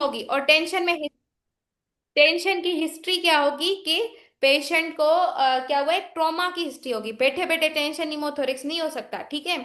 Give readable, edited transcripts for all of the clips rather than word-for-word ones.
होगी, और टेंशन की हिस्ट्री क्या होगी कि पेशेंट को क्या हुआ है, ट्रॉमा की हिस्ट्री होगी। बैठे बैठे टेंशन निमोथोरिक्स नहीं हो सकता, ठीक है।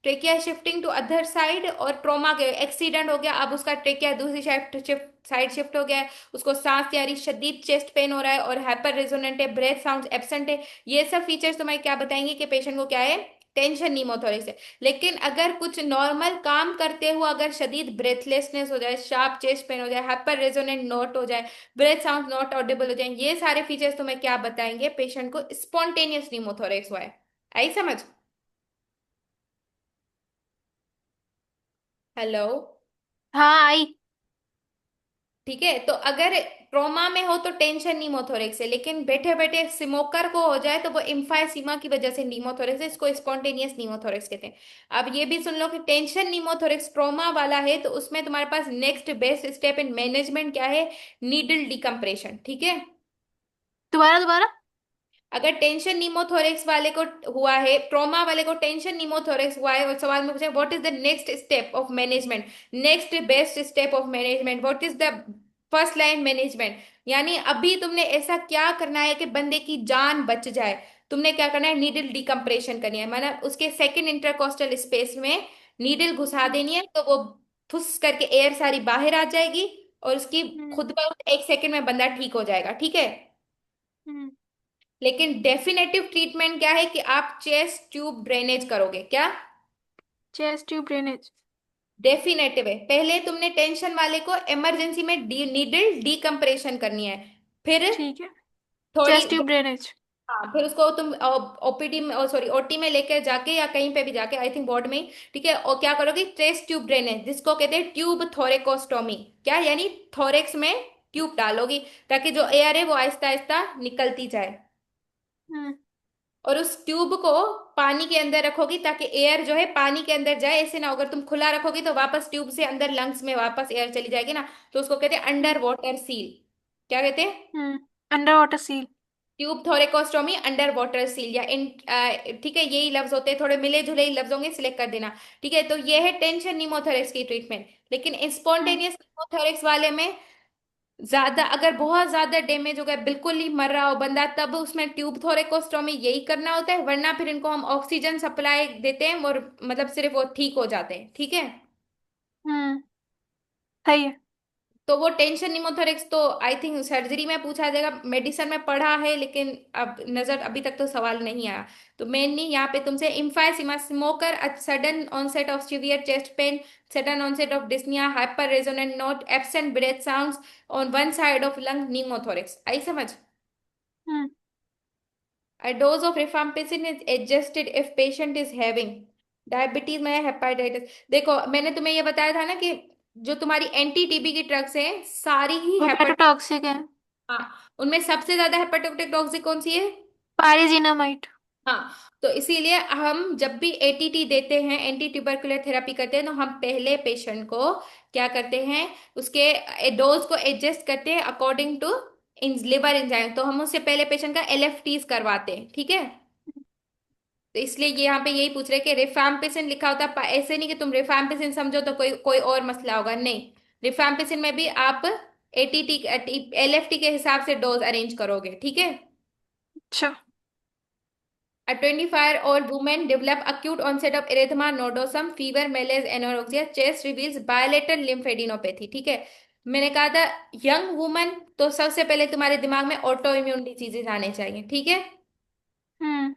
Trachea shifting to other side, और ट्रॉमा के एक्सीडेंट हो गया, अब उसका ट्रेकिया दूसरी साइड शिफ्ट हो गया है, उसको सांस ले आ रही, शदीद चेस्ट पेन हो रहा है, और हाइपर रेजोनेंट है, ब्रेथ साउंड एब्सेंट है। ये सब फीचर्स तुम्हें क्या बताएंगे कि पेशेंट को क्या है, टेंशन निमोथोरिक्स है। लेकिन अगर कुछ नॉर्मल काम करते हुए अगर शदीद ब्रेथलेसनेस हो जाए, शार्प चेस्ट पेन हो जाए, हाइपर रेजोनेंट नोट हो जाए, ब्रेथ साउंड नॉट ऑडिबल हो जाए, ये सारे फीचर्स तुम्हें क्या बताएंगे, पेशेंट को स्पॉन्टेनियस निमोथोरेक्स हुआ है। आई समझ? हेलो? हाँ आई। ठीक है, तो अगर ट्रोमा में हो तो टेंशन नीमोथोरेक्स है, लेकिन बैठे बैठे स्मोकर को हो जाए तो वो इम्फाइसीमा की वजह से नीमोथोरेक्स है, इसको स्पॉन्टेनियस नीमोथोरेक्स कहते हैं। अब ये भी सुन लो कि टेंशन नीमोथोरेक्स ट्रोमा वाला है तो उसमें तुम्हारे पास next best step in management क्या है, नीडल डिकम्प्रेशन, ठीक है। दोबारा दोबारा। अगर टेंशन निमोथोरेक्स वाले को हुआ है, ट्रॉमा वाले को टेंशन निमोथोरेक्स हुआ है, और सवाल में पूछे what is the next step of management, next best step of management, what is the first line management, यानी अभी तुमने ऐसा क्या करना है कि बंदे की जान बच जाए। तुमने क्या करना है, नीडल डिकम्प्रेशन करनी है, मतलब उसके सेकंड इंटरकोस्टल स्पेस में नीडल घुसा देनी है, तो वो फुस करके एयर सारी बाहर आ जाएगी, और उसकी हम्म। खुद ब खुद 1 सेकंड में बंदा ठीक हो जाएगा, ठीक है। हम्म। लेकिन डेफिनेटिव ट्रीटमेंट क्या है कि आप चेस्ट ट्यूब ड्रेनेज करोगे क्या। Chest tube drainage. डेफिनेटिव है, पहले तुमने टेंशन वाले को इमरजेंसी में नीडल डीकम्प्रेशन करनी है, फिर ठीक है। थोड़ी, चेस्ट ट्यूब ड्रेनेज। हाँ फिर उसको तुम ओपीडी में, सॉरी ओटी में लेकर जाके या कहीं पे भी जाके, आई थिंक वार्ड में ही, ठीक है, और क्या करोगे, चेस्ट ट्यूब ड्रेनेज, जिसको कहते हैं ट्यूब थोरेकोस्टोमी, क्या यानी थोरेक्स में ट्यूब डालोगी, ताकि जो एयर है वो आहिस्ता आहिस्ता निकलती जाए, हम्म। और उस ट्यूब को पानी के अंदर रखोगी ताकि एयर जो है पानी के अंदर जाए। ऐसे ना, अगर तुम खुला रखोगी तो वापस ट्यूब से अंदर लंग्स में वापस एयर चली जाएगी ना, तो उसको कहते हैं अंडर हम्म। Water seal. क्या कहते हैं, under water seal. Tube thoracostomy, under water seal, या इन ठीक है, यही लफ्ज होते हैं, थोड़े मिले जुले ही लफ्ज होंगे, सिलेक्ट कर देना। ठीक है, तो ये है टेंशन निमोथोरेक्स की ट्रीटमेंट। लेकिन हम्म। स्पॉन्टेनियस निमोथोरेक्स वाले में ज्यादा, अगर बहुत ज्यादा डैमेज हो गया, बिल्कुल ही मर रहा हो बंदा, तब उसमें ट्यूब थोरेकोस्टोमी यही करना होता है, वरना फिर इनको हम ऑक्सीजन सप्लाई देते हैं, और मतलब सिर्फ वो ठीक हो जाते हैं, ठीक है। हम्म। सही है। तो वो टेंशन निमोथोरेक्स तो आई थिंक सर्जरी में पूछा जाएगा, मेडिसिन में पढ़ा है, लेकिन अब नजर अभी तक तो सवाल नहीं आया। तो मेनली यहाँ पे तुमसे emphysema, smoker, sudden onset of severe chest pain, sudden onset of dyspnoea, hyper resonant note, absent breath sounds on one side of lung, pneumothorax. आई समझ? हम्म। A dose of rifampicin is adjusted if patient is having diabetes में hepatitis. देखो मैंने तुम्हें ये बताया था ना कि जो तुम्हारी एंटी टीबी की ड्रग्स हैं सारी ही हेपाट, हेपेटोटॉक्सिक है। हाँ, उनमें सबसे ज्यादा हेपाटोक्टिक टॉक्सिक कौन सी है। पायरिजिनामाइड। हाँ, तो इसीलिए हम जब भी एटीटी देते हैं, एंटी ट्यूबरकुलर थेरेपी करते हैं, तो हम पहले पेशेंट को क्या करते हैं, उसके डोज को एडजस्ट करते हैं according to in liver enzyme, तो हम उससे पहले पेशेंट का एलएफटीज करवाते हैं, ठीक है। तो इसलिए ये यहाँ पे यही पूछ रहे कि रिफैम्पिसिन लिखा होता है, ऐसे नहीं कि तुम रिफैम्पिसिन समझो तो कोई कोई और मसला होगा, नहीं। रिफैम्पिसिन में भी आप एटीटी एलएफटी के हिसाब से डोज अरेंज करोगे, ठीक है। अच्छा। A 25-year-old woman developed acute onset of erythema nodosum, fever, malaise, anorexia, chest reveals bilateral lymphadenopathy, ठीक है। मैंने कहा था यंग वुमन, तो सबसे पहले तुम्हारे दिमाग में ऑटो इम्यून डिजीजेस आने चाहिए, ठीक है। हम्म।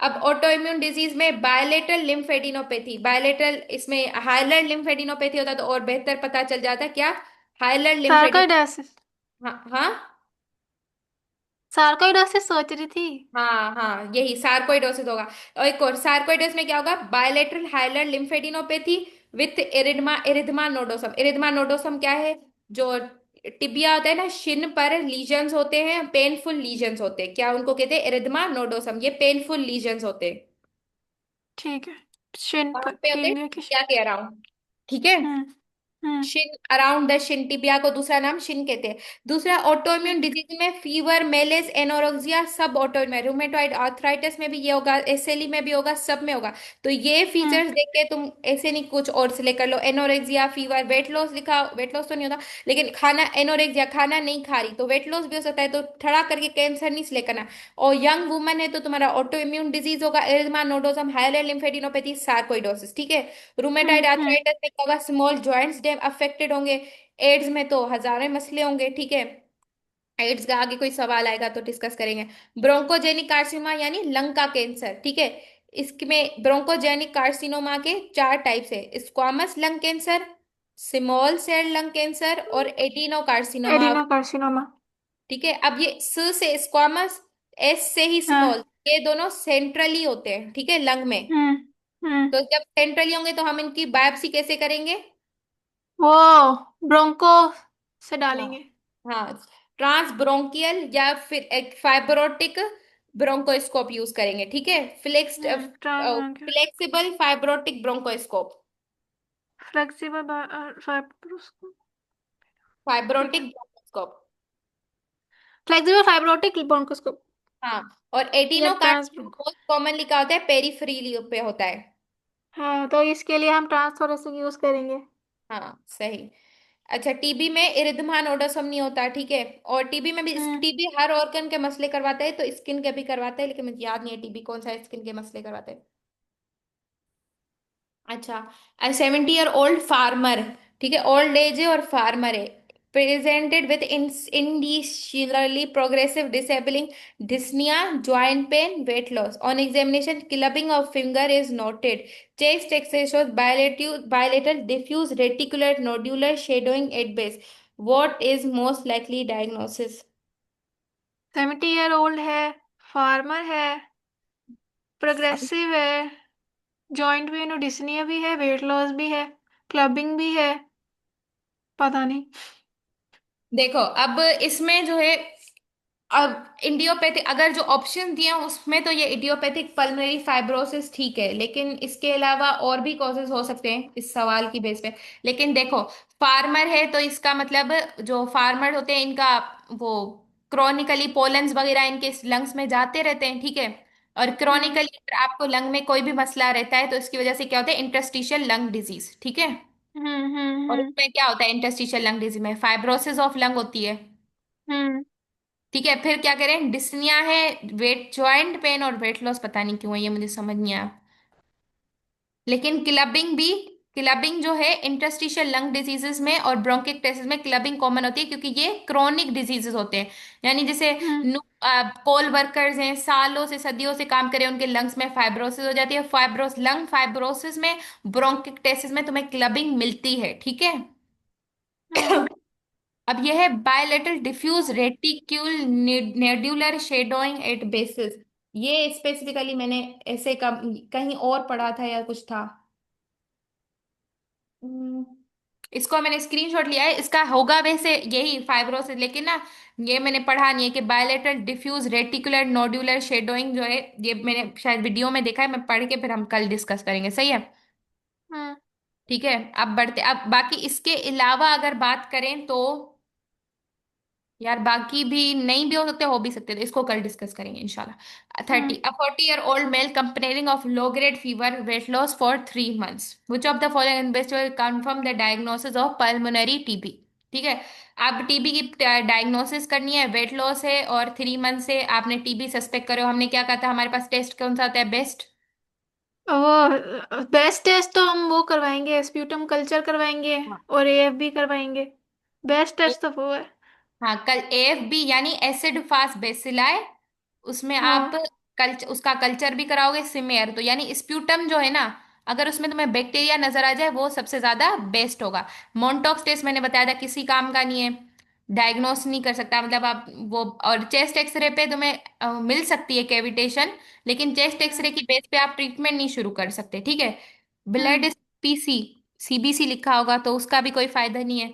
अब ऑटो इम्यून डिजीज में बायलेटरल लिम्फेडिनोपैथी, बायलेटरल, इसमें हाइलर लिम्फेडिनोपैथी होता तो और बेहतर पता चल जाता, क्या हाइलर लिम्फेडिन, सार्कोइडोसिस। हाँ हाँ, सार्कोइडोसिस सोच रही थी। हाँ हाँ, यही सार्कोइडोसिस होगा। और एक और सार्कोइडोसिस में क्या होगा, bilateral hilar lymphadenopathy with erythema, erythema nodosum. Erythema nodosum क्या है, जो टिबिया होता है ना, शिन पर लीजन्स होते हैं, पेनफुल लीजन्स होते हैं, क्या उनको कहते हैं, इरिथमा नोडोसम, ये पेनफुल लीजन्स होते हैं। ठीक है। शिन वहां पर पे होते हैं टीबिया की। टिबिया के अराउंड, ठीक है। हम्म। हम्म। Shin, around the shin, tibia को दूसरा नाम शिन कहते हैं। दूसरा, ऑटोइम्यून डिजीज में फीवर, मेलेस, एनोरेक्सिया सब ऑटोइम्यून, रूमेटॉइड आर्थराइटिस में भी ये होगा, एसएलई में भी होगा, सब में होगा। तो ये हम्म। फीचर्स देख के तुम ऐसे नहीं कुछ और सिलेक्ट कर लो, एनोरेक्सिया, फीवर, वेट लॉस लिखा, वेट लॉस तो नहीं होता, लेकिन खाना, एनोरेक्सिया खाना नहीं खा रही तो वेट लॉस भी हो सकता है, तो खड़ा करके कैंसर नहीं सिलेक्ट करना। और यंग वुमन है तो तुम्हारा ऑटो इम्यून डिजीज होगा, erythema nodosum, hilar lymphadenopathy, sarcoidosis, ठीक है। रूमेटाइड हम्म। आर्थराइटिस में क्या होगा, स्मॉल जॉइंट्स डे अफेक्टेड होंगे। एड्स में तो हजारों मसले होंगे, ठीक है। एड्स का आगे कोई सवाल आएगा तो डिस्कस करेंगे। ब्रोंकोजेनिक कार्सिनोमा यानी लंग का कैंसर, ठीक है। इसमें ब्रोंकोजेनिक कार्सिनोमा के चार टाइप्स है, squamous lung cancer, small cell lung cancer और एडिनो कार्सिनोमा। Adenocarcinoma. ठीक है, अब ये स से स्क्वामस, एस से ही स्मॉल, हाँ। ये दोनों सेंट्रली होते हैं, ठीक है, लंग में। हम्म। हम्म। तो जब सेंट्रली होंगे तो हम इनकी बायोप्सी कैसे करेंगे? वो ब्रोंको से हाँ, डालेंगे। हाँ, ट्रांस ब्रोंकियल या फिर एक फाइब्रोटिक ब्रोंकोस्कोप यूज करेंगे, ठीक है, trans. Flexible fibrotic bronchoscope, flexible fibroscope. ठीक फाइब्रोटिक है। ब्रोंकोस्कोप। Flexible fibrotic bronchoscope. हाँ, और या adeno trans carcinoma broncho. Most commonly क्या होता है, पेरिफेरली पे होता है। हाँ, तो इसके लिए हम ट्रांसफॉरेसिंग यूज करेंगे। हाँ, सही। अच्छा, टीबी में इरिथमा नोडसम नहीं होता, ठीक है। और टीबी में भी, हम्म। टीबी हर ऑर्गन के मसले करवाता है, तो स्किन के भी करवाता है, लेकिन मुझे याद नहीं है टीबी कौन सा स्किन के मसले करवाता है। अच्छा, 70 ईयर ओल्ड फार्मर, ठीक है, ओल्ड एज है और फार्मर है, presented with insidiously progressive disabling dyspnoea, joint pain, weight loss, on examination clubbing of finger is noted, chest x-rays, bilateral diffuse reticular nodular shadowing at base, what is most likely diagnosis? 70 year old है। Farmer है। Progressive है। Joint pain और dyspnoea भी है, weight loss भी है, clubbing भी है। पता नहीं। देखो, अब इसमें जो है, अब इडियोपैथिक अगर जो ऑप्शन दिए हैं उसमें तो ये इडियोपैथिक पल्मोनरी फाइब्रोसिस ठीक है, लेकिन इसके अलावा और भी कॉजेज हो सकते हैं इस सवाल की बेस पे। लेकिन देखो, फार्मर है तो इसका मतलब, जो फार्मर होते हैं इनका वो क्रॉनिकली पोलन्स वगैरह इनके लंग्स में जाते रहते हैं, ठीक है। और हम्म। क्रॉनिकली अगर आपको लंग में कोई भी मसला रहता है तो इसकी वजह से क्या होता है, इंटरस्टिशियल लंग डिजीज, ठीक है। हम्म। हम्म। और हम्म। उसमें क्या होता है, इंटरस्टिशियल लंग डिजीज में फाइब्रोसिस ऑफ लंग होती है, हम्म। ठीक है। फिर क्या करें, डिस्निया है, वेट जॉइंट पेन और वेट लॉस पता नहीं क्यों है, ये मुझे समझ नहीं आया। लेकिन क्लबिंग भी, क्लबिंग जो है इंटरस्टिशियल लंग डिजीजेस में और ब्रोंकिक्टेसिस में क्लबिंग कॉमन होती है, क्योंकि ये क्रोनिक डिजीजेस होते हैं। यानी जैसे हम्म। कोल वर्कर्स हैं, सालों से सदियों से काम करें, उनके लंग्स में फाइब्रोसिस हो जाती है, फाइब्रोस लंग फाइब्रोसिस में, ब्रोंकिक्टेसिस में तुम्हें क्लबिंग मिलती है, ठीक है। हम्म। अब यह है bilateral diffuse reticular nodular shadowing at basis, ये स्पेसिफिकली मैंने ऐसे कहीं और पढ़ा था या कुछ था। हम्म, इसको मैंने स्क्रीनशॉट लिया है, इसका होगा वैसे यही फाइब्रोसिस, लेकिन ना ये मैंने पढ़ा नहीं है कि bilateral diffuse reticular nodular shadowing जो है, ये मैंने शायद वीडियो में देखा है, मैं पढ़ के फिर हम कल डिस्कस करेंगे, सही है। हम्म। ठीक है, अब बढ़ते, अब बाकी इसके अलावा अगर बात करें तो यार बाकी भी नहीं भी हो सकते, हो भी सकते, तो इसको कल डिस्कस करेंगे इंशाल्लाह। हम्म। 40 year old mail complaining of low grade fever, weight loss for 3 months, which of the following investigation confirm the diagnosis of pulmonary TB, ठीक है। अब टीबी की डायग्नोसिस करनी है, वेट लॉस है और 3 मंथ से आपने टीबी सस्पेक्ट करो, हमने क्या कहा था, हमारे पास टेस्ट कौन सा आता है बेस्ट? वो बेस्ट टेस्ट तो हम वो करवाएंगे, स्प्यूटम कल्चर करवाएंगे और एएफ भी करवाएंगे। बेस्ट टेस्ट तो वो है। हाँ, कल AFB यानी एसिड फास्ट बेसिलाई, उसमें आप हाँ। उसका कल्चर भी कराओगे, सिमेयर तो यानी स्प्यूटम जो है ना, अगर उसमें तुम्हें बैक्टीरिया नजर आ जाए वो सबसे ज्यादा बेस्ट होगा। मोन्टॉक्स टेस्ट मैंने बताया था किसी काम का नहीं है, डायग्नोस नहीं कर सकता, मतलब आप वो, और चेस्ट एक्सरे पे तुम्हें मिल सकती है कैविटेशन, लेकिन चेस्ट एक्सरे हम्म। की बेस पे आप ट्रीटमेंट नहीं शुरू कर सकते, ठीक है। हम्म। ब्लड PC, CBC लिखा होगा तो उसका भी कोई फायदा नहीं है,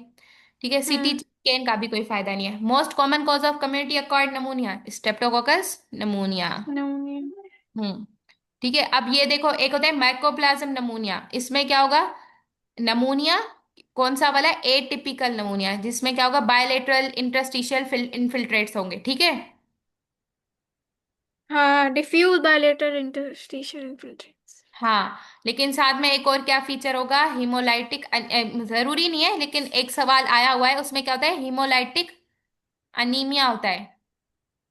ठीक है। CT हम्म। स्कैन का भी कोई फायदा नहीं है। Most common cause of community acquired नमूनिया, Streptococcus नमूनिया। pneumonia। हम्म, ठीक है। अब ये देखो, एक होता है माइकोप्लाज्म नमूनिया, इसमें क्या होगा, नमूनिया कौन सा वाला? एटिपिकल नमूनिया, जिसमें क्या होगा, बायलेटरल इंटरस्टिशियल इनफिल्ट्रेट्स होंगे, ठीक है। हाँ, डिफ्यूज बायलेटरल इंटरस्टिशियल इन्फिल्ट्रेट्स। हाँ, लेकिन साथ में एक और क्या फीचर होगा, हीमोलाइटिक, जरूरी नहीं है लेकिन एक सवाल आया हुआ है, उसमें क्या होता है, हीमोलाइटिक अनीमिया होता है।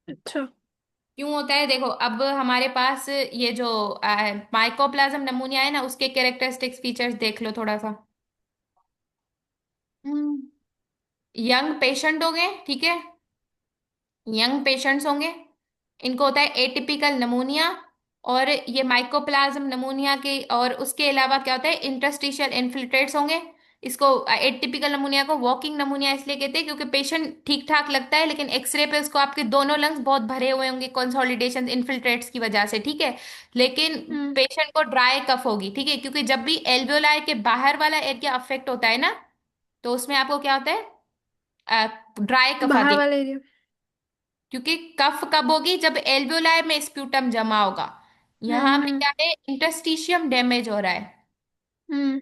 अच्छा। क्यों होता है, देखो अब हमारे पास ये जो माइकोप्लाज्म नमूनिया है ना, उसके कैरेक्टरिस्टिक्स फीचर्स देख लो थोड़ा सा। हम्म। यंग पेशेंट हो गए, ठीक है, यंग पेशेंट्स होंगे, इनको होता है एटिपिकल नमूनिया। और ये माइकोप्लाज्म नमूनिया के, और उसके अलावा क्या होता है, इंटरस्टिशियल इन्फिल्ट्रेट्स होंगे। इसको एटिपिकल नमूनिया को वॉकिंग नमूनिया इसलिए कहते हैं क्योंकि पेशेंट ठीक ठाक लगता है, लेकिन एक्सरे पे उसको आपके दोनों लंग्स बहुत भरे हुए होंगे कंसोलिडेशन इन्फिल्ट्रेट्स की वजह से, ठीक है। लेकिन हम्म। पेशेंट को ड्राई कफ होगी, ठीक है, क्योंकि जब भी एल्वेओलाई के बाहर वाला एरिया अफेक्ट होता है ना, तो उसमें आपको क्या होता है, ड्राई कफ बाहर आती है। वाले एरिया। क्योंकि कफ कब होगी, जब एल्वेओलाई में स्प्यूटम जमा होगा। यहाँ पे हम्म। क्या है, इंटरस्टिशियम डैमेज हो रहा है। हम्म।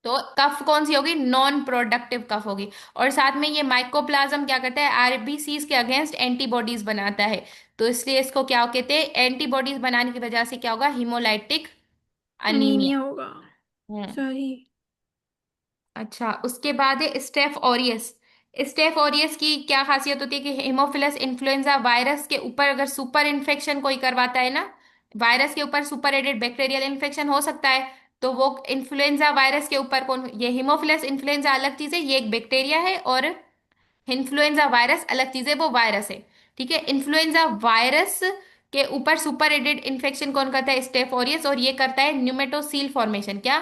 तो कफ कौन सी होगी, नॉन प्रोडक्टिव कफ होगी। और साथ में ये माइकोप्लाज्म क्या करता है, आरबीसीज के अगेंस्ट एंटीबॉडीज बनाता है। तो इसलिए इसको क्या कहते हैं, एंटीबॉडीज बनाने की वजह से क्या होगा, हीमोलाइटिक अनीमिया अनीमिया। होगा। हम्म। सही। अच्छा, उसके बाद है स्टेफ ऑरियस। स्टेफ ऑरियस की क्या खासियत होती है कि हेमोफिलस इन्फ्लुएंजा वायरस के ऊपर अगर सुपर इन्फेक्शन कोई करवाता है ना, वायरस के ऊपर सुपर एडेड बैक्टीरियल इन्फेक्शन हो सकता है। तो वो इन्फ्लुएंजा वायरस के ऊपर कौन, ये हेमोफिलस इन्फ्लुएंजा अलग चीज है, ये एक बैक्टीरिया है, और इन्फ्लुएंजा वायरस अलग चीज है, वो वायरस है। ठीक है, इन्फ्लुएंजा वायरस के ऊपर सुपर एडेड इन्फेक्शन कौन करता है, स्टेफ ऑरियस, और ये करता है न्यूमेटोसील फॉर्मेशन, क्या?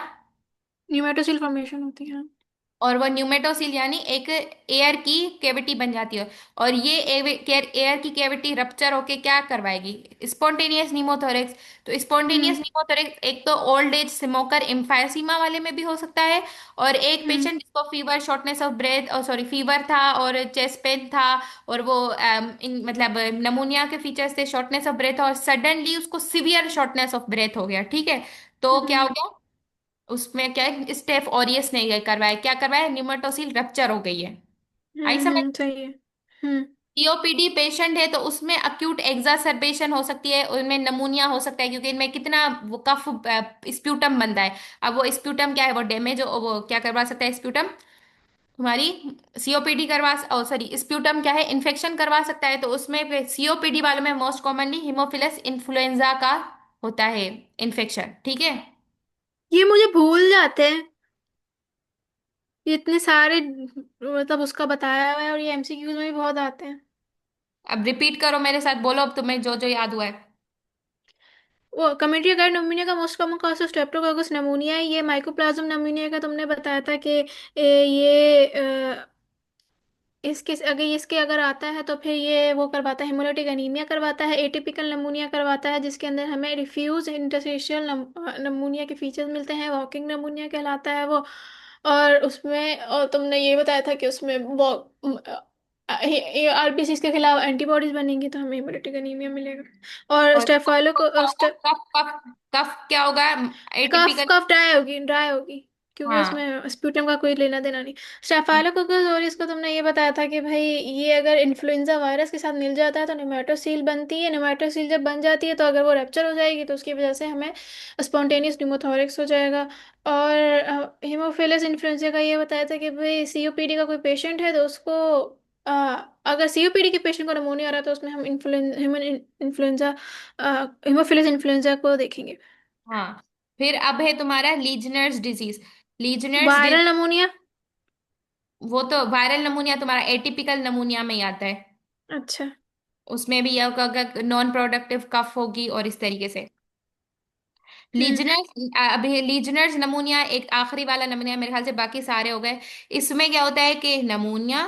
न्यूमेटोसिल फॉर्मेशन होती है। और वो न्यूमेटोसिल यानी एक एयर की कैविटी बन जाती है। और ये एयर की कैविटी रप्चर होके क्या करवाएगी, स्पॉन्टेनियस न्यूमोथोरेक्स। तो स्पॉन्टेनियस हम्म। न्यूमोथोरेक्स एक तो ओल्ड एज स्मोकर एम्फायसीमा वाले में भी हो सकता है, और एक हम्म। पेशेंट जिसको फीवर शॉर्टनेस ऑफ ब्रेथ, और सॉरी फीवर था और चेस्ट पेन था, और वो मतलब नमूनिया के फीचर्स थे, शॉर्टनेस ऑफ ब्रेथ, और सडनली उसको सिवियर शॉर्टनेस ऑफ ब्रेथ हो गया, ठीक है। तो क्या हो हम्म। गया, उसमें क्या है, स्टेफ ऑरियस ने ये करवाया, क्या करवाया, न्यूमेटोसिल रप्चर हो गई है। आई समझ? सही है। हम्म। सीओपीडी पेशेंट है तो उसमें अक्यूट एग्जासर्बेशन हो सकती है, उनमें नमूनिया हो सकता है, क्योंकि इनमें कितना वो कफ स्प्यूटम बनता है। अब वो स्प्यूटम क्या है, वो डैमेज, वो क्या करवा सकता है स्प्यूटम, तुम्हारी सीओपीडी करवा, सॉरी स्प्यूटम क्या है, इन्फेक्शन करवा सकता है। तो उसमें सीओपीडी वालों में मोस्ट कॉमनली हिमोफिलस इन्फ्लुएंजा का होता है इन्फेक्शन, ठीक है। ये मुझे भूल जाते हैं। ये इतने सारे मतलब उसका बताया हुआ है, और ये एमसीक्यूज में भी बहुत आते हैं। अब रिपीट करो मेरे साथ, बोलो अब तुम्हें जो जो याद हुआ है। वो कम्युनिटी अकाउंट नमूनिया का मोस्ट कॉमन कॉज स्ट्रेप्टोकोकस नमूनिया है। ये माइकोप्लाज्म नमूनिया का तुमने बताया था कि ये इसके अगर आता है तो फिर ये वो करवाता है, हेमोलिटिक अनीमिया करवाता है, एटिपिकल नमूनिया करवाता है, जिसके अंदर हमें डिफ्यूज इंटरस्टिशियल नमूनिया के फीचर्स मिलते हैं, वॉकिंग नमूनिया कहलाता है वो। और उसमें, और तुमने ये बताया था कि उसमें वो आरबीसी के खिलाफ एंटीबॉडीज बनेंगी तो हमें हेमोलिटिक अनीमिया मिलेगा। और और स्टेफाइलो को कफ कफ कफ क्या होगा, कफ एटिपिकल। कफ ड्राई होगी क्योंकि हाँ उसमें स्प्यूटम का कोई लेना देना नहीं। स्टेफाइलोकोकस ऑरियस को तुमने ये बताया था कि भाई ये अगर इन्फ्लुएंजा वायरस के साथ मिल जाता है तो नेमाटोसील बनती है, नेमाटोसील जब बन जाती है तो अगर वो रप्चर हो जाएगी तो उसकी वजह से हमें स्पॉन्टेनियस न्यूमोथोरिक्स हो जाएगा। और हीमोफिलस इन्फ्लुएंजा का ये बताया था कि भाई सीओपीडी का कोई पेशेंट है तो उसको अ, अगर सीओपीडी के पेशेंट को नमूनिया आ रहा है तो उसमें हम इन्फ्लुएंजा हीमोफिलस इन्फ्लुएंजा को देखेंगे। हाँ। फिर अब है तुम्हारा लीजनर्स डिजीज। लीजनर्स वायरल नमूनिया। वो तो वायरल नमूनिया तुम्हारा एटिपिकल नमूनिया में ही आता है। अच्छा। उसमें भी यह नॉन प्रोडक्टिव कफ होगी, और इस तरीके से हम्म। लीजनर्स। अभी लीजनर्स नमूनिया एक आखिरी वाला नमूनिया, मेरे ख्याल से बाकी सारे हो गए। इसमें क्या होता है कि नमूनिया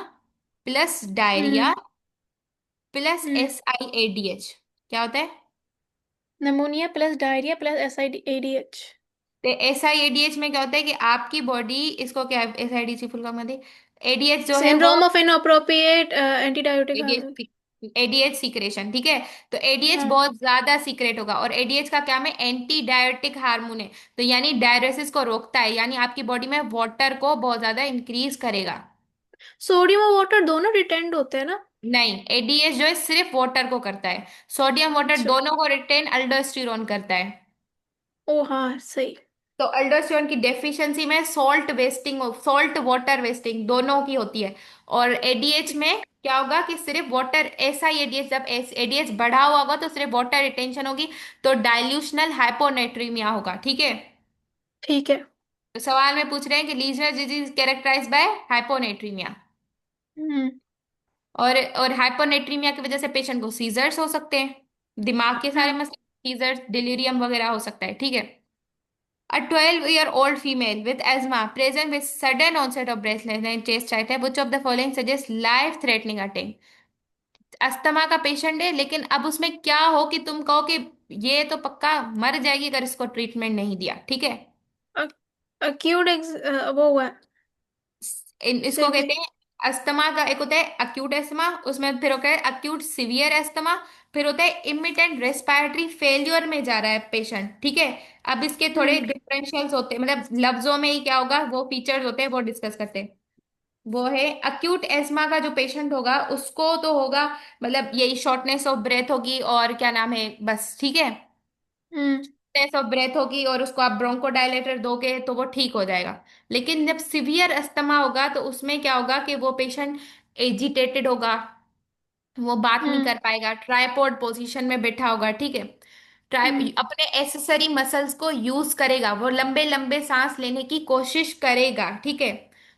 प्लस हम्म। डायरिया प्लस हम्म। SIADH, क्या होता है? Pneumonia plus diarrhoea plus SIADH. तो SIADH में क्या होता है कि आपकी बॉडी, इसको क्या, SIDC फुल फॉर्म है, ADH जो है वो syndrome of inappropriate antidiuretic ADH hormone. ADH secretion, ठीक है। तो एडीएच हाँ। बहुत ज्यादा सीक्रेट होगा, और एडीएच का क्या में एंटी डायरेटिक हार्मोन है, तो यानी डायरेसिस को रोकता है, यानी आपकी बॉडी में वाटर को बहुत ज्यादा इंक्रीज करेगा। सोडियम और वाटर दोनों रिटेंड होते हैं ना? नहीं, एडीएच जो है सिर्फ वाटर को करता है, सोडियम वाटर अच्छा। दोनों को रिटेन अल्डोस्टेरोन करता है। ओ हाँ सही। तो अल्डोस्टेरोन की डेफिशिएंसी में salt wasting, salt water wasting दोनों की होती है। और एडीएच में क्या होगा कि सिर्फ वाटर, ऐसा ही एडीएच, जब एडीएच बढ़ा हुआ होगा तो सिर्फ वाटर रिटेंशन होगी, तो डाइल्यूशनल हाइपोनेट्रीमिया होगा, ठीक है। ठीक है। तो सवाल में पूछ रहे हैं कि लीजनर डिजीज कैरेक्टराइज बाय हाइपोनेट्रीमिया। हम्म। और हाइपोनेट्रीमिया की वजह से पेशेंट को सीजर्स हो सकते हैं, दिमाग के सारे हम्म। मसले, सीजर्स, डिलीरियम वगैरह हो सकता है, ठीक है। A 12-year-old female with asthma present with sudden onset of breathlessness and chest tightness, which of the following suggests life-threatening attack? Asthma का पेशेंट है, लेकिन अब उसमें क्या हो कि तुम कहो कि ये तो पक्का मर जाएगी अगर इसको ट्रीटमेंट नहीं दिया, ठीक है। अक्यूट वो हुआ। इसको सिवियर। कहते हैं अस्थमा का, एक होता है अक्यूट एस्थमा, उसमें फिर होता है अक्यूट सीवियर एस्थमा, फिर होता है इमिटेंट रेस्पिरेटरी फेलियर में जा रहा है पेशेंट, ठीक है। अब इसके थोड़े हम्म। डिफरेंशियल्स होते हैं, मतलब लफ्जों में ही क्या होगा, वो फीचर्स होते हैं वो डिस्कस करते हैं। वो है अक्यूट एस्मा का जो पेशेंट होगा उसको तो होगा, मतलब यही शॉर्टनेस ऑफ ब्रेथ होगी, और क्या नाम है, बस, ठीक है। हम्म। शॉर्टनेस ऑफ ब्रेथ होगी और उसको आप ब्रोंकोडायलेटर दोगे तो वो ठीक हो जाएगा। लेकिन जब सिवियर अस्थमा होगा तो उसमें क्या होगा कि वो पेशेंट एजिटेटेड होगा, वो बात नहीं हम्म। कर पाएगा, ट्राइपॉड पोजीशन में बैठा होगा, ठीक है। ट्राई हम्म। अपने एसेसरी मसल्स को यूज करेगा, वो लंबे लंबे सांस लेने की कोशिश करेगा, ठीक है।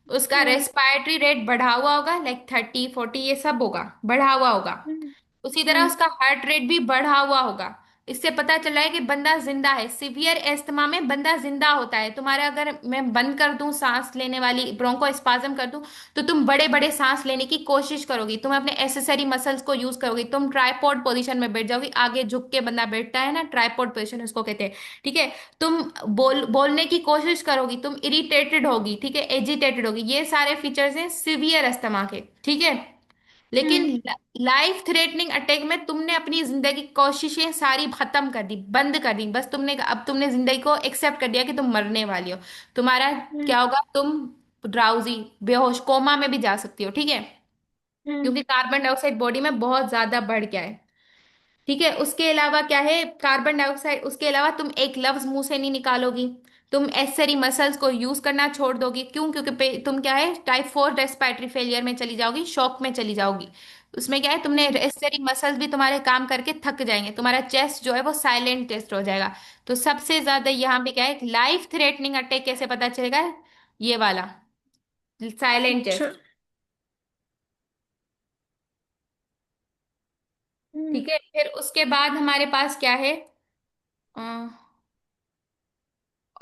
उसका हम्म। रेस्पिरेटरी रेट बढ़ा हुआ होगा, लाइक 30 40 ये सब होगा, बढ़ा हुआ होगा। हम्म। उसी तरह हम्म। उसका हार्ट रेट भी बढ़ा हुआ होगा। इससे पता चला है कि बंदा जिंदा है, सिवियर एस्थमा में बंदा जिंदा होता है। तुम्हारा अगर मैं बंद कर दूं सांस लेने वाली, ब्रोंको स्पाज्म कर दूं, तो तुम बड़े बड़े सांस लेने की कोशिश करोगी, तुम अपने एसेसरी मसल्स को यूज करोगी, तुम ट्राइपॉड पोजीशन में बैठ जाओगी, आगे झुक के बंदा बैठता है ना, ट्राइपॉड पोजीशन उसको कहते हैं, ठीक है। तुम बोलने की कोशिश करोगी, तुम इरिटेटेड होगी, ठीक है, एजिटेटेड होगी, ये सारे फीचर्स हैं सिवियर अस्थमा के, ठीक है। लेकिन हम्म। लाइफ थ्रेटनिंग अटैक में तुमने अपनी जिंदगी की कोशिशें सारी खत्म कर दी, बंद कर दी, बस तुमने अब तुमने जिंदगी को एक्सेप्ट कर दिया कि तुम मरने वाली हो। तुम्हारा हम्म। क्या होगा, तुम ड्राउजी, बेहोश, कोमा में भी जा सकती हो, ठीक है। हम्म। क्योंकि कार्बन डाइऑक्साइड बॉडी में बहुत ज्यादा बढ़ गया है, ठीक है। उसके अलावा क्या है, कार्बन डाइऑक्साइड, उसके अलावा तुम एक लफ्ज मुंह से नहीं निकालोगी, तुम एसेसरी मसल्स को यूज करना छोड़ दोगी, क्यों, क्योंकि तुम क्या है, टाइप 4 रेस्पिरेटरी फेलियर में चली जाओगी, शॉक में चली जाओगी। उसमें क्या है, तुमने हम्म। एसेसरी मसल्स भी तुम्हारे काम करके थक जाएंगे, तुम्हारा चेस्ट जो है वो साइलेंट चेस्ट हो जाएगा। तो सबसे ज्यादा यहाँ पे क्या है, लाइफ थ्रेटनिंग अटैक कैसे पता चलेगा, ये वाला साइलेंट अच्छा। चेस्ट, हम्म। ठीक है। फिर उसके बाद हमारे पास क्या है,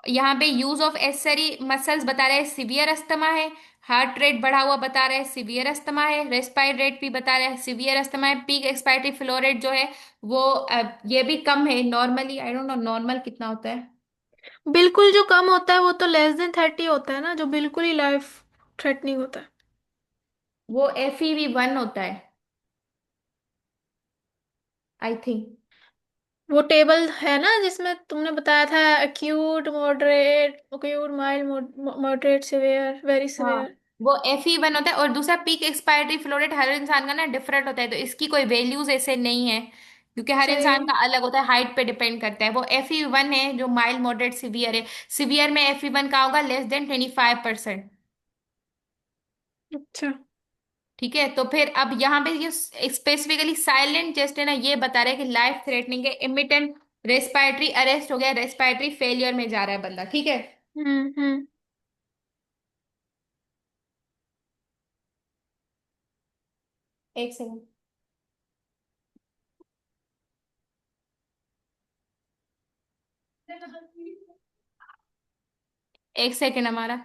यहाँ पे यूज ऑफ एसेसरी मसल्स बता रहे हैं, सिवियर अस्थमा है। हार्ट रेट बढ़ा हुआ बता रहे हैं, सिवियर अस्थमा है। रेस्पायर रेट भी बता रहे हैं, सिवियर अस्थमा है। पीक एक्सपायरेटरी फ्लो रेट जो है वो ये भी कम है normally, I don't know normal कितना होता है। बिल्कुल जो कम होता है वो तो लेस देन 30 होता है ना, जो बिल्कुल ही लाइफ थ्रेटनिंग होता है। वो FEV1 होता है, आई थिंक। वो टेबल है ना जिसमें तुमने बताया था, acute, moderate, acute, mild, moderate, severe, very हाँ, सिवियर। वो FE1 होता है, और दूसरा पीक एक्सपायरेटरी फ्लो रेट हर इंसान का ना डिफरेंट होता है, तो इसकी कोई वैल्यूज ऐसे नहीं है, क्योंकि हर सही इंसान है। का अलग होता है, हाइट पे डिपेंड करता है। वो FE1 है जो माइल्ड मॉडरेट सिवियर है। सिवियर में FE1 का होगा <25%, अच्छा। ठीक है। तो फिर अब यहाँ पे ये स्पेसिफिकली साइलेंट चेस्ट है ना, ये बता रहा है कि लाइफ थ्रेटनिंग है, इमिटेंट रेस्पिरेटरी अरेस्ट हो गया, रेस्पिरेटरी फेलियर में जा रहा है बंदा, ठीक है। हम्म। हम्म। एक सेकंड, एक सेकंड हमारा,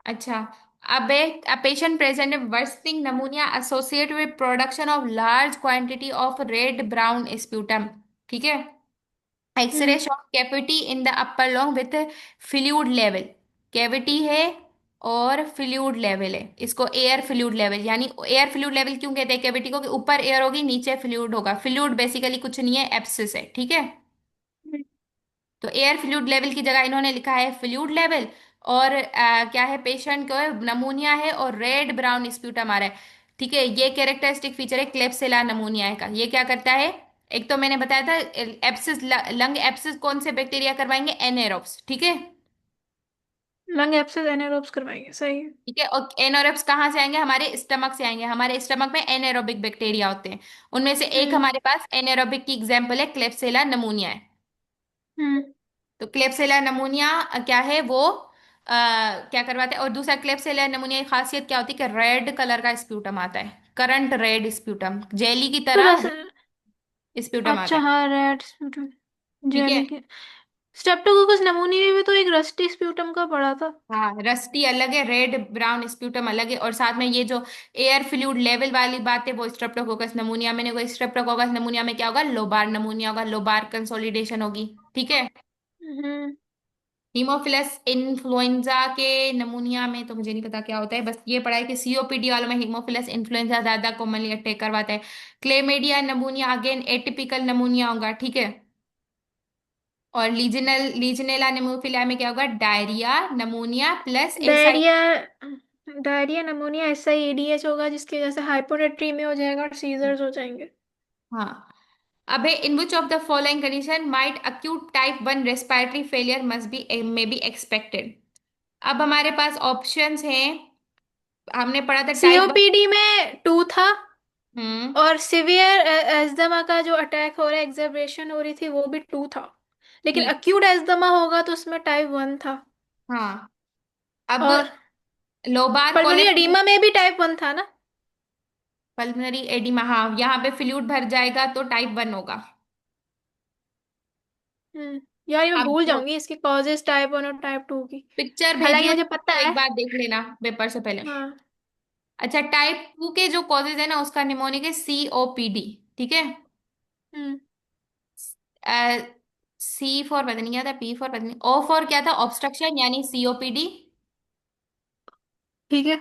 अच्छा, अब a patient present with worsening pneumonia associated with production of large quantity of red brown sputum, ठीक है। X ray hmm. Short cavity in the upper lung with fluid level, cavity है और फ्लूइड लेवल है, इसको air fluid level, यानी air fluid level क्यों कहते हैं कैविटी को, कि ऊपर एयर होगी नीचे फ्लूइड होगा, फ्लूइड बेसिकली कुछ नहीं है, एब्सिस है, ठीक है। हम्म। तो एयर फ्लूइड लेवल की जगह इन्होंने लिखा है फ्लूइड लेवल। और क्या है, पेशेंट को नमूनिया है और रेड ब्राउन स्प्यूटम आ रहा है, ठीक है। ये कैरेक्टरिस्टिक फीचर है क्लेब्सिला नमूनिया का। ये क्या करता है, एक तो मैंने बताया था एप्सिस, लंग एप्सिस कौन से बैक्टीरिया करवाएंगे, एनेरोब्स, ठीक है। लंग एब्सेस एनारोब्स करवाएंगे, सही है। ठीक है, और एनोरेब्स कहाँ से आएंगे, हमारे स्टमक से आएंगे, हमारे स्टमक में एनेरोबिक बैक्टीरिया होते हैं, उनमें से एक हम्म। हमारे पास एनेरोबिक की एग्जाम्पल है क्लेब्सिला नमूनिया है। हम्म। तो क्लेब्सिला नमूनिया क्या है वो, क्या करवाते हैं। और दूसरा क्लेब्सिला नमूनिया की खासियत क्या होती है कि रेड कलर का स्प्यूटम आता है, करंट रेड स्प्यूटम, जेली की तो तरह जैसे, स्प्यूटम आता अच्छा है, हाँ, रेड ठीक है। जेली के। स्ट्रेप्टोकोकस नमूनी में भी तो एक रस्टी स्प्यूटम का पड़ा था। हाँ, रस्टी अलग है, रेड ब्राउन स्प्यूटम अलग है, और साथ में ये जो एयर फ्लूइड लेवल वाली बात है वो स्ट्रेप्टोकोकस नमूनिया में नहीं होगा। स्ट्रेप्टोकोकस नमूनिया में क्या होगा, लोबार नमूनिया होगा, लोबार कंसोलिडेशन होगी, ठीक है। हम्म। हीमोफिलस इन्फ्लुएंजा के नमूनिया में तो मुझे नहीं पता क्या होता है, बस ये पढ़ा है कि सीओपीडी वालों में हीमोफिलस इन्फ्लुएंजा ज्यादा कॉमनली अटैक करवाता है। क्लेमेडिया नमूनिया अगेन एटिपिकल नमूनिया होगा, ठीक है। और लीजनेला नमोफिला में क्या होगा, diarrhoea नमूनिया plus SI. Diarrhoea, diarrhoea नमूनिया ऐसा ही एडीएच होगा, जिसकी वजह से हाइपोनेट्रीमिया हो जाएगा और सीजर्स हो जाएंगे। हाँ, अबे in which of the following condition might acute type 1 respiratory failure must be may be expected. अब हमारे पास ऑप्शंस हैं, हमने पढ़ा था टाइप 1। सीओपीडी में टू था, हम्म। और सिवियर एज्मा का जो अटैक हो रहा है, एग्जेबरेशन हो रही थी, वो भी टू था। लेकिन ठीक। अक्यूट एज्मा होगा तो उसमें टाइप वन था। हाँ, अब और लोबार पल्मोनी कोलेप्स, एडीमा में भी टाइप वन था ना। पल्मोनरी एडिमा, हाँ यहाँ पे फ्लूइड भर जाएगा तो टाइप 1 होगा। यार ये मैं अब भूल जाऊंगी इसकी कॉजेस, टाइप वन और टाइप टू की। पिक्चर भेजी हालांकि है मुझे पता तो एक है। बार देख लेना पेपर से पहले। हाँ। अच्छा, टाइप 2 के जो कॉजेज है ना उसका निमोनिक है सीओपीडी, ठीक है। हम्म। सी फॉर पता नहीं क्या था, पी फॉर पता नहीं, ओ फॉर क्या था, ऑब्स्ट्रक्शन यानी सीओपीडी। ठीक है।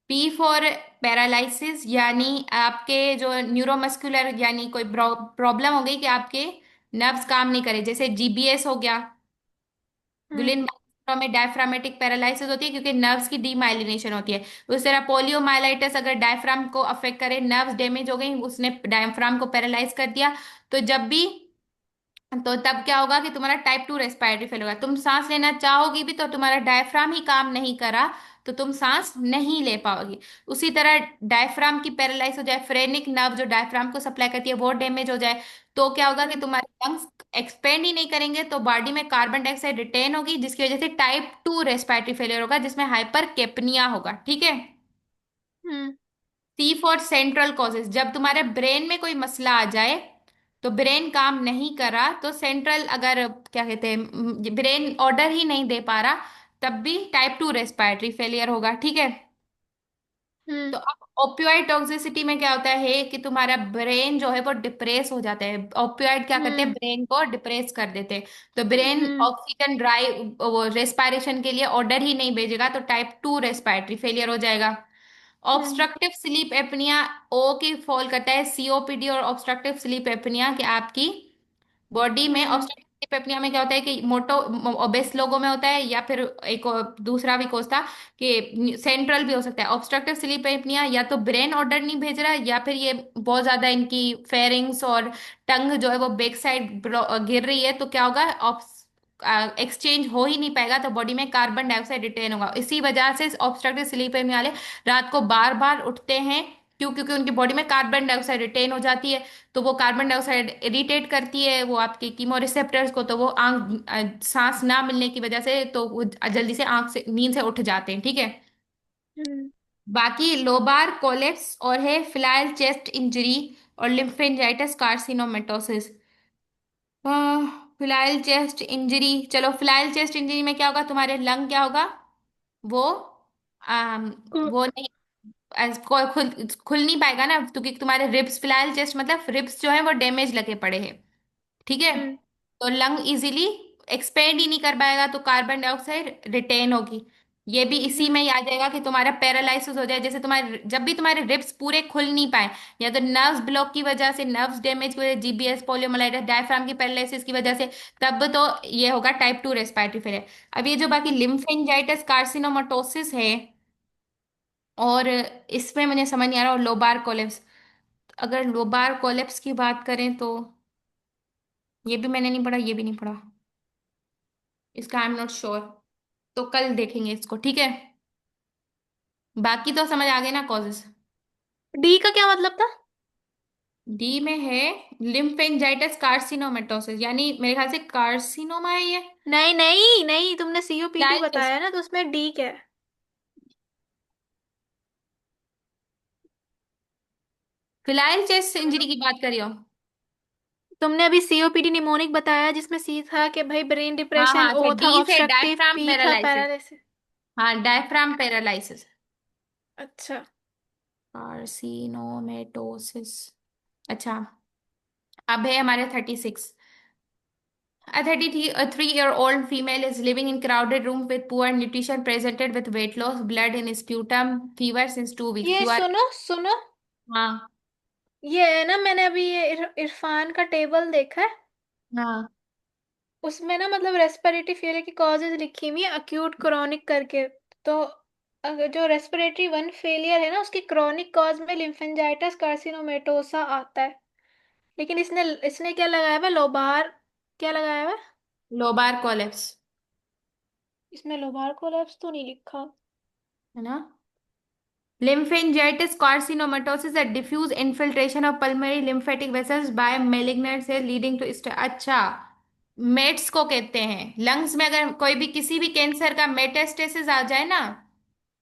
पी फॉर पैरालिसिस, यानी आपके जो न्यूरोमस्कुलर, यानी कोई प्रॉब्लम हो गई कि आपके नर्व्स काम नहीं करे, जैसे जीबीएस हो गया। हम्म। गुलिन में डायफ्रामेटिक पैरालिसिस होती है क्योंकि नर्व्स की डीमाइलिनेशन होती है। उस तरह पोलियोमाइलाइटिस अगर डायफ्राम को अफेक्ट करे, नर्व्स डैमेज हो गई, उसने डायफ्राम को पैरालाइज कर दिया, तो जब भी, तो तब क्या होगा कि तुम्हारा टाइप 2 रेस्पिरेटरी फेल होगा, तुम सांस लेना चाहोगी भी तो तुम्हारा डायफ्राम ही काम नहीं करा, तो तुम सांस नहीं ले पाओगी। उसी तरह डायफ्राम की पैरालाइज हो जाए, फ्रेनिक नर्व जो डायफ्राम को सप्लाई करती है वो डैमेज हो जाए, तो क्या होगा कि हम्म। तुम्हारे लंग्स एक्सपेंड ही नहीं करेंगे, तो बॉडी में कार्बन डाइऑक्साइड रिटेन होगी, जिसकी वजह से टाइप 2 रेस्पिरेटरी फेलियर होगा, जिसमें हाइपर केपनिया होगा, ठीक है। हम्म। सी फॉर सेंट्रल कॉजेज, जब तुम्हारे ब्रेन में कोई मसला आ जाए, तो ब्रेन काम नहीं कर रहा, तो सेंट्रल अगर क्या कहते हैं ब्रेन ऑर्डर ही नहीं दे पा रहा, तब भी टाइप 2 रेस्पिरेटरी फेलियर होगा, ठीक है। हम्म। तो अब ओपियोइड टॉक्सिसिटी में क्या होता है कि तुम्हारा ब्रेन जो है वो डिप्रेस हो जाता है, ओपियोइड क्या करते हैं, हम्म। ब्रेन को डिप्रेस कर देते हैं, तो ब्रेन हम्म। ऑक्सीजन ड्राई वो रेस्पिरेशन के लिए ऑर्डर ही नहीं भेजेगा, तो टाइप 2 रेस्पिरेटरी फेलियर हो जाएगा। हम्म। ऑब्स्ट्रक्टिव स्लीप एपनिया, ओ की फॉल करता है सीओपीडी और ऑब्स्ट्रक्टिव स्लीप एपनिया, कि आपकी बॉडी में हम्म। ऑब्स्ट्रक्टिव स्लीप एपनिया में क्या होता है कि मोटो ओबेस लोगों में होता है, या फिर एक और दूसरा भी कोस था कि सेंट्रल भी हो सकता है। ऑब्स्ट्रक्टिव स्लीप एपनिया या तो ब्रेन ऑर्डर नहीं भेज रहा है, या फिर ये बहुत ज्यादा इनकी फेरिंग्स और टंग जो है वो बैक साइड गिर रही है, तो क्या होगा, एक्सचेंज हो ही नहीं पाएगा, तो बॉडी में कार्बन डाइऑक्साइड रिटेन होगा। इसी वजह से ऑब्स्ट्रक्टिव स्लीप एपनिया वाले रात को बार बार उठते हैं, क्यों, क्योंकि उनकी बॉडी में कार्बन डाइऑक्साइड रिटेन हो जाती है, तो वो कार्बन डाइऑक्साइड इरिटेट करती है वो आपके कीमो रिसेप्टर्स को, तो वो सांस ना मिलने की वजह से तो वो जल्दी से आंख से नींद से उठ जाते हैं, ठीक है। हम्म। बाकी लोबार कोलेप्स और है फिलाइल चेस्ट इंजरी और लिम्फेंजाइटिस कार्सिनोमेटोसिस। फिलाइल चेस्ट इंजरी, चलो फिलाइल चेस्ट इंजरी में क्या होगा, तुम्हारे लंग क्या होगा, वो आम, को- वो नहीं, खुल खुल नहीं पाएगा ना, क्योंकि तुम्हारे रिब्स फिलहाल जस्ट मतलब रिब्स जो है वो डैमेज लगे पड़े हैं, ठीक है। हम्म। तो लंग इजीली एक्सपेंड ही नहीं कर पाएगा, तो कार्बन डाइऑक्साइड रिटेन होगी। ये भी इसी में हम्म। ही आ जाएगा कि तुम्हारा पैरालिसिस हो जाए, जैसे तुम्हारे जब भी तुम्हारे रिब्स पूरे खुल नहीं पाए, या तो नर्व्स ब्लॉक की वजह से, नर्व्स डैमेज की वजह से, जीबीएस, पोलियोमाइलिटिस, डायफ्राम की पैरालिसिस की वजह से, तब तो ये होगा टाइप 2 रेस्पिरेटरी फेलियर। अब ये जो बाकी लिम्फेंजाइटिस कार्सिनोमाटोसिस है, और इसमें मुझे समझ नहीं आ रहा, और लोबार कोलेप्स, अगर लोबार कोलेप्स की बात करें तो ये भी मैंने नहीं पढ़ा, ये भी नहीं पढ़ा, इसका आई एम नॉट श्योर, तो कल देखेंगे इसको, ठीक है। बाकी तो समझ आ गए ना कॉजेस। डी का क्या मतलब था? डी में है लिम्फेंजाइटिस कार्सिनोमेटोसिस, यानी मेरे ख्याल से कार्सिनोमा है ये। नहीं नहीं नहीं, तुमने सीओपीडी फिनाइल चेस्ट, बताया ना, तो उसमें डी क्या है? फिनाइल चेस्ट इंजरी की बात करियो। तुमने अभी सीओपीडी निमोनिक बताया, जिसमें सी था कि भाई ब्रेन हाँ हाँ, डिप्रेशन, अच्छा ओ था डी से ऑब्स्ट्रक्टिव, डायफ्राम पी था पैरालिसिस। पैरालिसिस। हाँ, डायफ्राम पैरालिसिस, अच्छा। कार्सिनोमेटोसिस। अच्छा, अब है हमारे 36। A 33-year-old female is living in crowded room with poor nutrition, presented with weight loss, blood in sputum, fever since 2 weeks. ये You are, सुनो सुनो, हाँ ये है ना, मैंने अभी ये इरफान का टेबल देखा है। हाँ। उसमें ना मतलब रेस्पिरेटरी फेलियर की कॉजेज लिखी हुई है, अक्यूट क्रॉनिक करके। तो अगर जो रेस्पिरेटरी वन फेलियर है ना, उसकी क्रॉनिक कॉज में लिम्फेंजाइटिस कार्सिनोमेटोसा आता है। लेकिन इसने इसने क्या लगाया हुआ है? लोबार, क्या लगाया हुआ है? लोबार कोलेप्स, इसमें लोबार कोलैप्स तो नहीं लिखा। है ना। Lymphangitis carcinomatosis, a diffuse infiltration of pulmonary lymphatic vessels by malignant cells leading to अच्छा, मेट्स को कहते हैं, लंग्स में अगर कोई भी किसी भी कैंसर का मेटास्टेसिस आ जाए ना,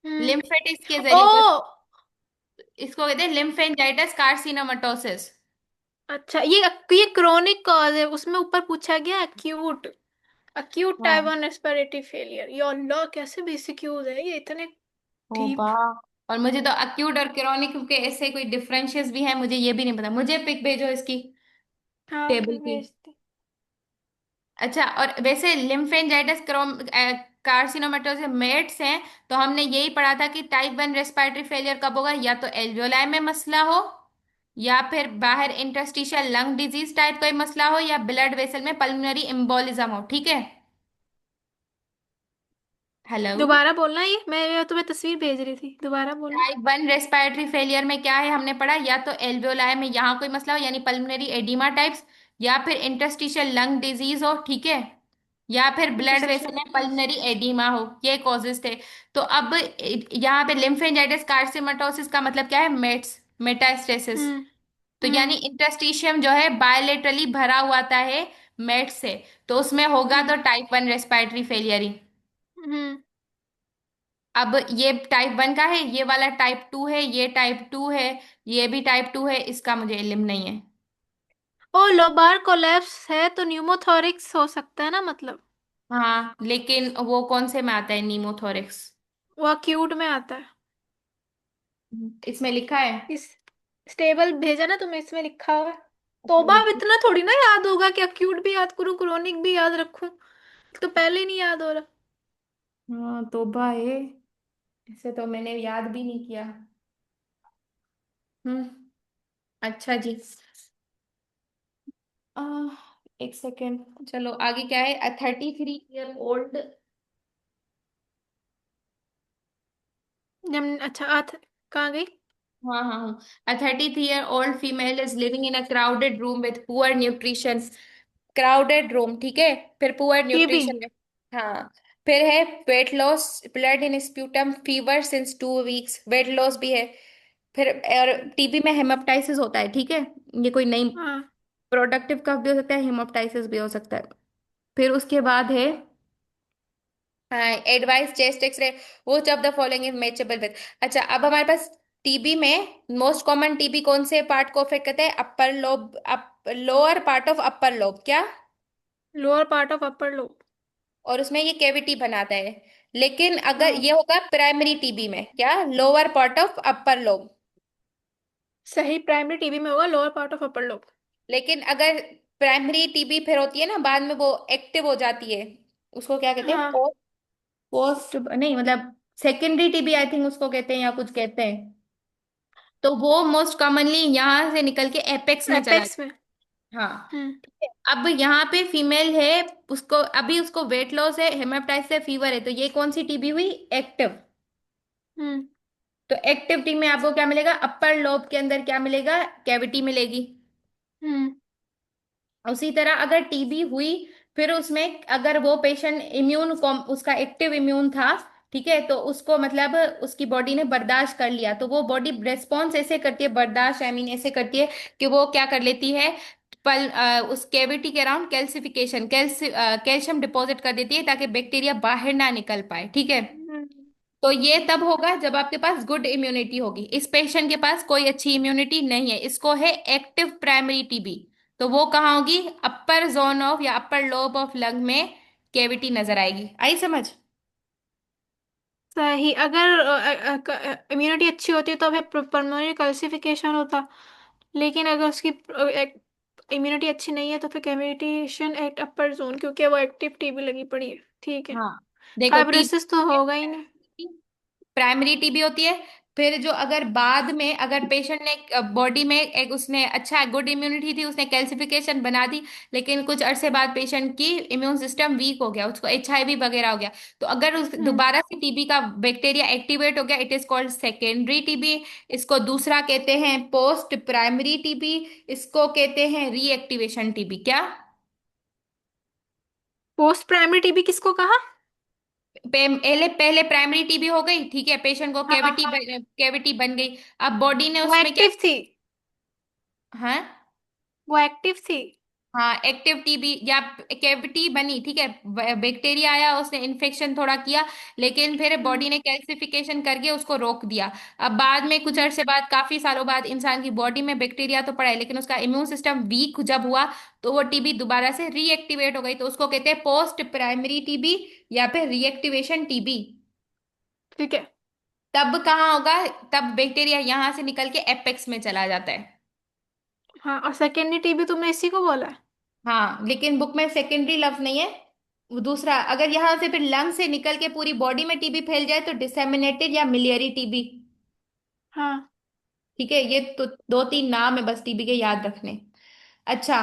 हम्म। लिम्फेटिक्स के ओ, जरिए, तो इसको कहते हैं लिम्फेंजाइटिस कार्सिनोमेटोसिस। अच्छा, ये क्रोनिक कॉज है, उसमें ऊपर पूछा गया एक्यूट, acute हाँ, type 1 respiratory failure। या अल्लाह, कैसे बेसिक्यूज है ये इतने ओ बा, डीप। और मुझे तो अक्यूट और क्रोनिक के ऐसे कोई डिफरेंशियस भी है, मुझे ये भी नहीं पता, मुझे पिक भेजो इसकी, हाँ टेबल फिर की। भेजती। अच्छा, और वैसे लिम्फेंजाइटिस कार्सिनोमेटोसिस मेट्स हैं, तो हमने यही पढ़ा था कि टाइप 1 रेस्पिरेटरी फेलियर कब होगा, या तो एल्वियोलाई में मसला हो, या फिर बाहर इंटरस्टिशियल लंग डिजीज टाइप कोई मसला हो, या ब्लड वेसल में पल्मोनरी एम्बोलिज्म हो, ठीक है। हेलो। दोबारा बोलना, ये मैं तुम्हें तस्वीर भेज रही थी, दोबारा बोलना। टाइप 1 रेस्पिरेटरी फेलियर में क्या है हमने पढ़ा, या तो एल्वियोलाई में यहाँ कोई मसला हो, यानी पल्मोनरी एडिमा टाइप्स, या फिर इंटरस्टिशियल लंग डिजीज हो, ठीक है, या फिर ब्लड वेसल इंटरस्टिशियल में लंग्स। पल्मोनरी एडिमा हो, ये कॉजेज थे। तो अब यहाँ पे लिम्फेंजाइटिस कार्सिनोमेटोसिस का मतलब क्या है, मेटास्टेसिस। हम्म। तो यानी हम्म। इंटरस्टिशियम जो है बायलेटरली भरा हुआ आता है मेट्स से, तो उसमें होगा हम्म। तो टाइप 1 रेस्पिरेटरी फेलियर ही। हम्म। अब ये टाइप 1 का है, ये वाला टाइप 2 है, ये टाइप 2 है, ये भी टाइप 2 है, इसका मुझे इल्म नहीं है। ओ, लोबार कोलैप्स है तो न्यूमोथोरिक्स हो सकता है ना मतलब। हाँ, लेकिन वो कौन से में आता है नीमोथोरिक्स? वो अक्यूट में आता है। इसमें लिखा है। इस स्टेबल भेजा ना तुम्हें, इसमें लिखा हुआ है। अच्छा, तोबा, अब इतना थोड़ी ना याद होगा कि अक्यूट भी याद करूं, क्रोनिक भी याद रखूं। तो पहले ही नहीं याद हो रहा। हाँ तोबा है, इसे तो मैंने याद भी नहीं किया। हम्म। अच्छा जी। आ, एक सेकेंड, चलो आगे क्या है, 33 ईयर ओल्ड। जब अच्छा कहाँ गई? हाँ हाँ हाँ, a 33-year-old female is living in a crowded room with poor nutrition, crowded room, ठीक है, फिर पुअर टीबी। न्यूट्रिशन में, हाँ, फिर है weight loss, blood in sputum, fever since 2 weeks, weight loss भी है, फिर और टीबी में हेमेप्टाइसिस होता है, ठीक है, ये कोई नई हाँ। प्रोडक्टिव कफ भी हो सकता है, हेमेप्टाइसिस भी हो सकता है। फिर उसके बाद है advice chest x-ray, which of the following is matchable with. अच्छा, अब हमारे पास टीबी में मोस्ट कॉमन टीबी कौन से पार्ट को अफेक्ट करता है, upper lobe, lower part of upper lobe क्या, lower part of upper lobe. और उसमें ये कैविटी बनाता है। लेकिन अगर हाँ, ये होगा प्राइमरी टीबी में, क्या, lower part of upper lobe. सही, प्राइमरी टीबी में होगा lower part of upper lobe. लेकिन अगर प्राइमरी टीबी फिर होती है ना बाद में वो एक्टिव हो जाती है, उसको क्या कहते हैं, हाँ। पोस्ट, पोस्ट नहीं मतलब सेकेंडरी टीबी आई थिंक उसको कहते हैं या कुछ कहते हैं। तो वो मोस्ट कॉमनली यहाँ से निकल के एपेक्स में चला एपेक्स में। जाता है। हाँ। हम्म। ठीक है, अब यहाँ पे फीमेल है, उसको अभी उसको वेट लॉस है, हेमेटाइटिस से फीवर है, तो ये कौन सी टीबी हुई, एक्टिव। हम्म। तो एक्टिव टीम में आपको क्या मिलेगा, अपर लोब के अंदर क्या मिलेगा, कैविटी मिलेगी। हम्म। उसी तरह अगर टीबी हुई, फिर उसमें अगर वो पेशेंट इम्यून, उसका एक्टिव इम्यून था, ठीक है, तो उसको मतलब उसकी बॉडी ने बर्दाश्त कर लिया, तो वो बॉडी रेस्पॉन्स ऐसे करती है, बर्दाश्त आई मीन ऐसे करती है कि वो क्या कर लेती है, उस कैविटी के अराउंड कैल्सिफिकेशन, कैल्शियम डिपॉजिट कर देती है ताकि बैक्टीरिया बाहर ना निकल पाए, ठीक है। हम्म। तो ये तब होगा जब आपके पास गुड इम्यूनिटी होगी। इस पेशेंट के पास कोई अच्छी इम्यूनिटी नहीं है, इसको है एक्टिव प्राइमरी टीबी। तो वो कहाँ होगी, अपर जोन ऑफ या अपर लोब ऑफ लंग में कैविटी नजर आएगी। आई समझ। सही, अगर इम्यूनिटी अच्छी होती तो फिर पल्मोनरी कैल्सिफिकेशन होता। लेकिन अगर उसकी इम्यूनिटी अच्छी नहीं है तो फिर कैविटेशन एट अपर जोन, क्योंकि वो एक्टिव टीबी लगी पड़ी है। ठीक है। हाँ, देखो फाइब्रोसिस तो होगा ही नहीं। टीबी प्राइमरी टीबी होती है। फिर जो अगर बाद में अगर पेशेंट ने बॉडी में एक उसने अच्छा गुड इम्यूनिटी थी, उसने कैल्सिफिकेशन बना दी, लेकिन कुछ अरसे बाद पेशेंट की इम्यून सिस्टम वीक हो गया, उसको एचआईवी वगैरह हो गया, तो अगर उस हम्म। दोबारा से टीबी का बैक्टीरिया एक्टिवेट हो गया, it is called secondary TB. इसको दूसरा कहते हैं पोस्ट प्राइमरी टीबी। इसको कहते हैं रीएक्टिवेशन टीबी। क्या, पोस्ट प्राइमरी टीबी किसको कहा? पहले पहले प्राइमरी टीबी हो गई, ठीक है, पेशेंट को हाँ कैविटी हाँ। कैविटी बन गई। अब बॉडी ने वो उसमें क्या, एक्टिव थी। हाँ, वो एक्टिव थी। हाँ एक्टिव टीबी या कैविटी बनी, ठीक है, बैक्टीरिया आया, उसने इन्फेक्शन थोड़ा किया, लेकिन फिर हम्म। बॉडी ने कैल्सिफिकेशन करके उसको रोक दिया। अब बाद में कुछ हम्म। अरसे बाद, काफी सालों बाद, इंसान की बॉडी में बैक्टीरिया तो पड़ा है लेकिन उसका इम्यून सिस्टम वीक जब हुआ, तो वो टीबी दोबारा से रीएक्टिवेट हो गई, तो उसको कहते हैं पोस्ट प्राइमरी टीबी या फिर रीएक्टिवेशन टीबी। ठीक है। तब कहाँ होगा, तब बैक्टीरिया यहां से निकल के एपेक्स में चला जाता है। हाँ, और सेकेंडरी टीबी तुमने इसी को बोला है? हाँ, लेकिन बुक में सेकेंडरी लफ्ज नहीं है, वो दूसरा। अगर यहाँ से फिर लंग से निकल के पूरी बॉडी में टीबी फैल जाए तो डिसेमिनेटेड या मिलियरी टीबी। हाँ। ठीक है, ये तो दो तीन नाम है बस टीबी के याद रखने। अच्छा,